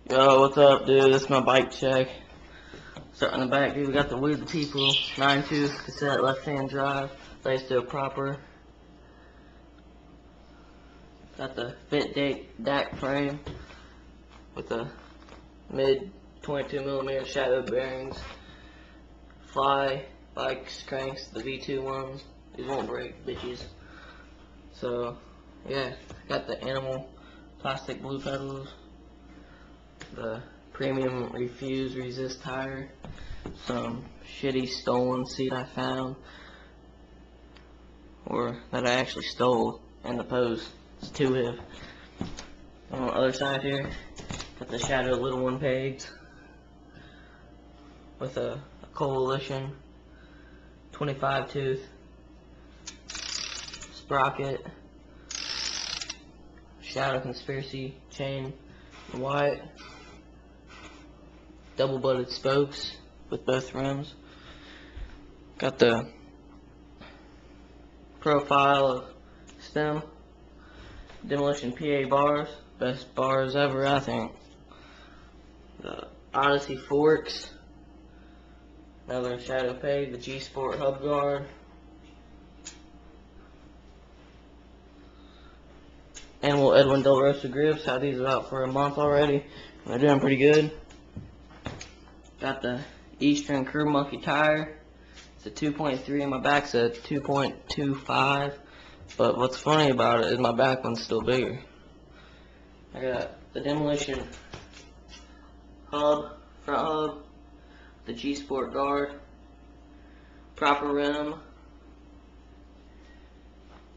Yo, what's up, dude? This is my bike check. Starting in the back, dude. We got the Weird the People 9-tooth cassette left-hand drive. Lays to a proper. Got the fit DAC frame with the mid 22mm shadow bearings. Fly.bike cranks, the V2 ones. These won't break, bitches. So, yeah. Got the animal plastic blue pedals. The premium refuse resist tire, some shitty stolen seat I found, or that I actually stole in the post. It's too heavy. On the other side here, got the Shadow Little One pegs with a Coalition 25-tooth sprocket, Shadow Conspiracy chain in white. Double butted spokes with both rims. Got the profile of stem. Demolition PA bars. Best bars ever, I think. The Odyssey forks. Another shadow peg. The G Sport hub guard. Animal Edwin Del Rosa grips. Had these about for a month already. They're doing pretty good. Got the Eastern Crew Monkey tire. It's a 2.3 and my back's a 2.25. But what's funny about it is my back one's still bigger. I got the Demolition hub, front hub, the G Sport guard, proper rim,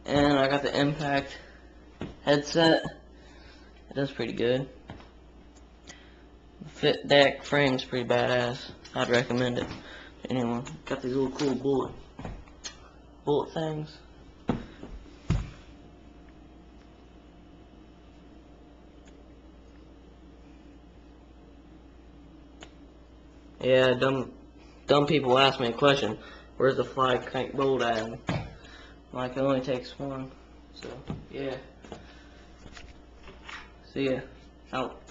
and I got the Impact headset. It does pretty good. Fit DAC frame's pretty badass. I'd recommend it to anyone. Got these little cool bullet things. Yeah, dumb people ask me a question. Where's the fly crank bolt at? Like, it only takes one. So, yeah. See ya. Out.